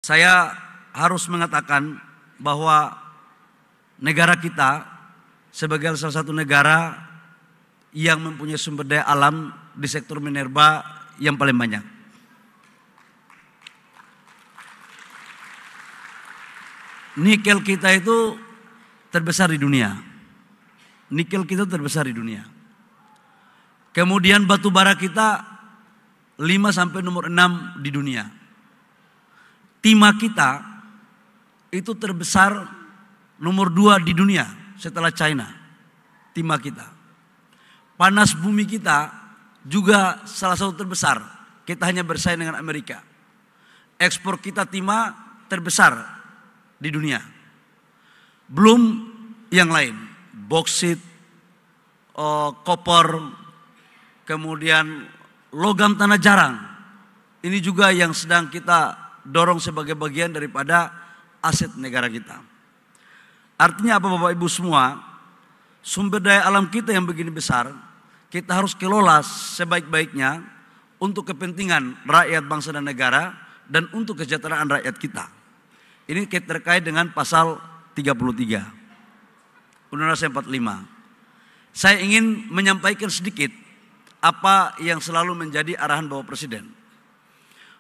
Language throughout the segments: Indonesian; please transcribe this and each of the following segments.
saya harus mengatakan bahwa negara kita sebagai salah satu negara yang mempunyai sumber daya alam di sektor minerba yang paling banyak. Nikel kita itu terbesar di dunia. Nikel kita terbesar di dunia. Kemudian batu bara kita 5 sampai nomor 6 di dunia. Timah kita itu terbesar nomor 2 di dunia setelah China. Timah kita. Panas bumi kita juga salah satu terbesar. Kita hanya bersaing dengan Amerika. Ekspor kita timah terbesar di dunia. Belum yang lain. Boksit, koper, kemudian logam tanah jarang. Ini juga yang sedang kita dorong sebagai bagian daripada aset negara kita. Artinya apa Bapak Ibu semua? Sumber daya alam kita yang begini besar, kita harus kelola sebaik-baiknya untuk kepentingan rakyat bangsa dan negara dan untuk kesejahteraan rakyat kita. Ini terkait dengan pasal 33 Undang-Undang 45. Saya ingin menyampaikan sedikit apa yang selalu menjadi arahan Bapak Presiden.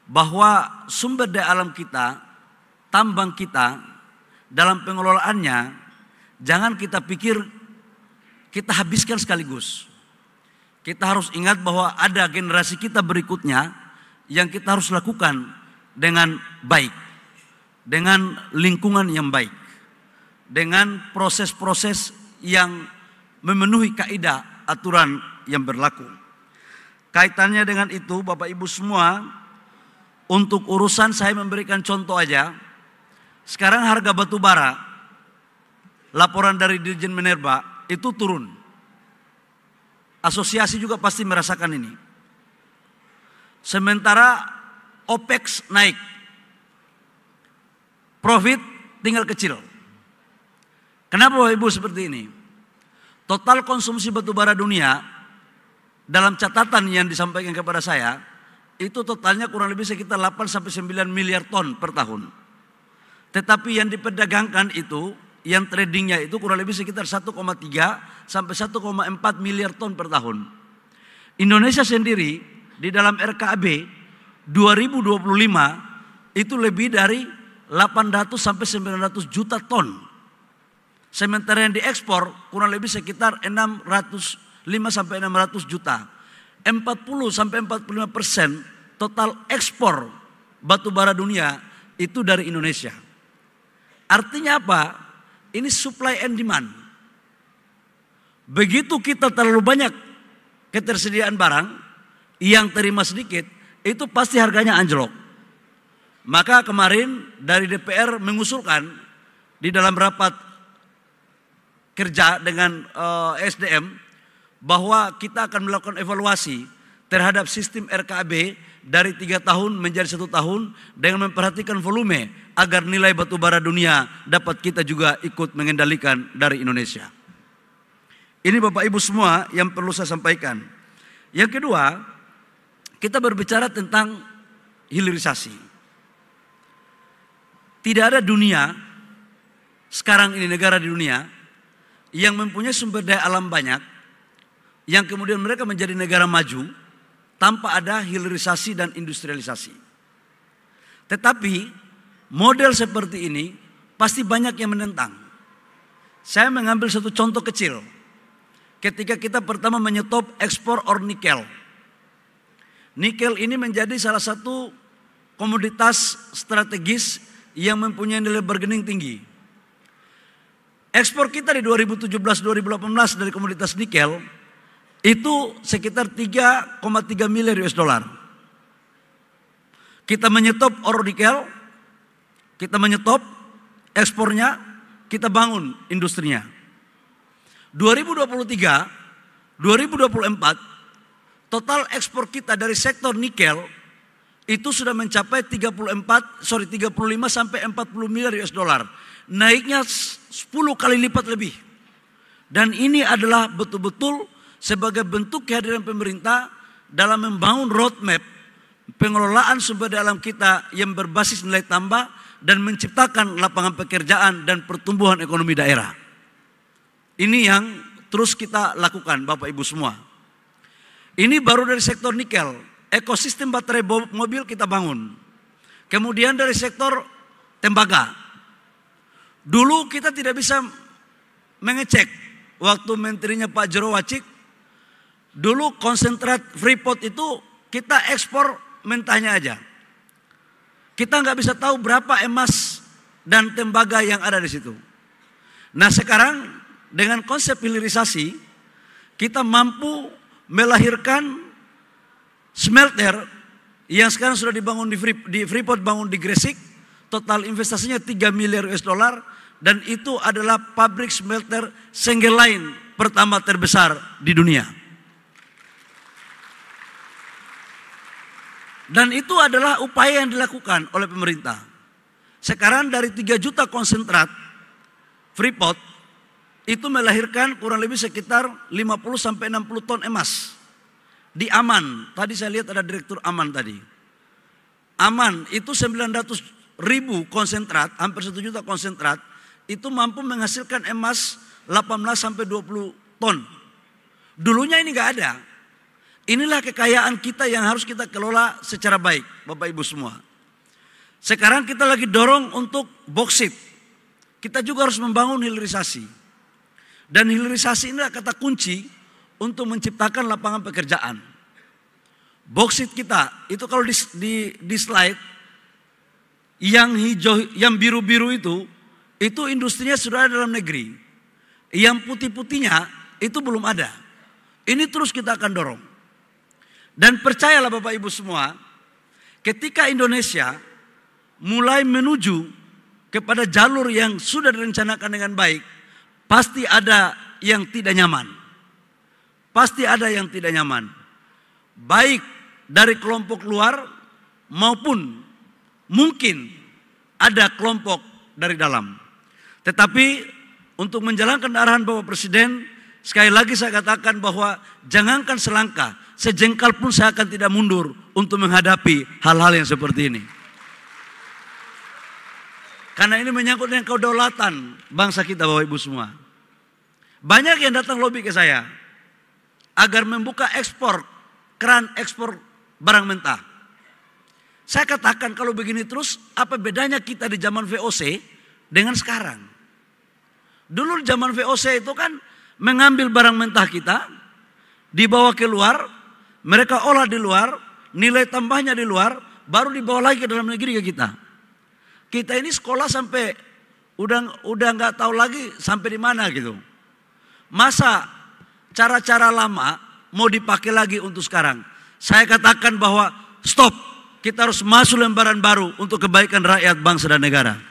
Bahwa sumber daya alam kita, tambang kita, dalam pengelolaannya, jangan kita pikir kita habiskan sekaligus. Kita harus ingat bahwa ada generasi kita berikutnya yang kita harus lakukan dengan baik. Dengan lingkungan yang baik. Dengan proses-proses yang memenuhi kaidah aturan yang berlaku. Kaitannya dengan itu Bapak Ibu semua, untuk urusan saya memberikan contoh aja. Sekarang harga batu bara, laporan dari Dirjen Minerba itu turun. Asosiasi juga pasti merasakan ini. Sementara OPEX naik. Profit tinggal kecil. Kenapa Bapak Ibu seperti ini? Total konsumsi batu bara dunia dalam catatan yang disampaikan kepada saya itu totalnya kurang lebih sekitar 8 sampai 9 miliar ton per tahun. Tetapi yang diperdagangkan itu, yang tradingnya itu kurang lebih sekitar 1,3 sampai 1,4 miliar ton per tahun. Indonesia sendiri di dalam RKAB 2025 itu lebih dari 800 sampai 900 juta ton. Sementara yang diekspor kurang lebih sekitar 5 sampai 600 juta. 40 sampai 45% total ekspor batu bara dunia itu dari Indonesia. Artinya apa? Ini supply and demand. Begitu kita terlalu banyak ketersediaan barang, yang terima sedikit, itu pasti harganya anjlok. Maka kemarin dari DPR mengusulkan di dalam rapat kerja dengan SDM bahwa kita akan melakukan evaluasi terhadap sistem RKAB dari 3 tahun menjadi 1 tahun dengan memperhatikan volume agar nilai batu bara dunia dapat kita juga ikut mengendalikan dari Indonesia. Ini Bapak Ibu semua yang perlu saya sampaikan. Yang kedua, kita berbicara tentang hilirisasi. Tidak ada dunia sekarang ini, negara di dunia yang mempunyai sumber daya alam banyak, yang kemudian mereka menjadi negara maju tanpa ada hilirisasi dan industrialisasi. Tetapi model seperti ini pasti banyak yang menentang. Saya mengambil satu contoh kecil. Ketika kita pertama menyetop ekspor ore nikel. Nikel ini menjadi salah satu komoditas strategis yang mempunyai nilai bargaining tinggi. Ekspor kita di 2017-2018 dari komoditas nikel itu sekitar 3,3 miliar US dollar. Kita menyetop ore nikel, kita menyetop ekspornya, kita bangun industrinya. 2023, 2024 total ekspor kita dari sektor nikel itu sudah mencapai 35 sampai 40 miliar US dollar. Naiknya 10 kali lipat lebih. Dan ini adalah betul-betul sebagai bentuk kehadiran pemerintah dalam membangun roadmap pengelolaan sumber daya alam kita yang berbasis nilai tambah dan menciptakan lapangan pekerjaan dan pertumbuhan ekonomi daerah. Ini yang terus kita lakukan Bapak Ibu semua. Ini baru dari sektor nikel, ekosistem baterai mobil kita bangun. Kemudian dari sektor tembaga. Dulu kita tidak bisa mengecek, waktu menterinya Pak Jero Wacik, dulu konsentrat Freeport itu kita ekspor mentahnya aja. Kita nggak bisa tahu berapa emas dan tembaga yang ada di situ. Nah sekarang dengan konsep hilirisasi, kita mampu melahirkan smelter yang sekarang sudah dibangun di Freeport, bangun di Gresik, total investasinya 3 miliar US dollar, dan itu adalah pabrik smelter single line pertama terbesar di dunia. Dan itu adalah upaya yang dilakukan oleh pemerintah. Sekarang dari 3 juta konsentrat Freeport itu melahirkan kurang lebih sekitar 50-60 ton emas. Di Aman, tadi saya lihat ada direktur Aman tadi. Aman itu 900.000 konsentrat, hampir 1 juta konsentrat, itu mampu menghasilkan emas 18-20 ton. Dulunya ini nggak ada. Inilah kekayaan kita yang harus kita kelola secara baik, Bapak Ibu semua. Sekarang kita lagi dorong untuk boksit. Kita juga harus membangun hilirisasi. Dan hilirisasi ini adalah kata kunci untuk menciptakan lapangan pekerjaan. Boksit kita, itu kalau di slide, yang hijau, yang biru-biru itu industrinya sudah ada dalam negeri. Yang putih-putihnya itu belum ada. Ini terus kita akan dorong. Dan percayalah Bapak Ibu semua, ketika Indonesia mulai menuju kepada jalur yang sudah direncanakan dengan baik, pasti ada yang tidak nyaman. Pasti ada yang tidak nyaman. Baik dari kelompok luar maupun mungkin ada kelompok dari dalam. Tetapi untuk menjalankan arahan Bapak Presiden, sekali lagi saya katakan bahwa jangankan selangkah, sejengkal pun saya akan tidak mundur untuk menghadapi hal-hal yang seperti ini. Karena ini menyangkut dengan kedaulatan bangsa kita Bapak Ibu semua. Banyak yang datang lobi ke saya agar membuka ekspor, keran ekspor barang mentah. Saya katakan kalau begini terus, apa bedanya kita di zaman VOC dengan sekarang? Dulu zaman VOC itu kan mengambil barang mentah kita, dibawa ke luar, mereka olah di luar, nilai tambahnya di luar, baru dibawa lagi ke dalam negeri ke kita. Kita ini sekolah sampai udah nggak tahu lagi sampai di mana gitu. Masa cara-cara lama mau dipakai lagi untuk sekarang? Saya katakan bahwa stop, kita harus masuk lembaran baru untuk kebaikan rakyat, bangsa dan negara.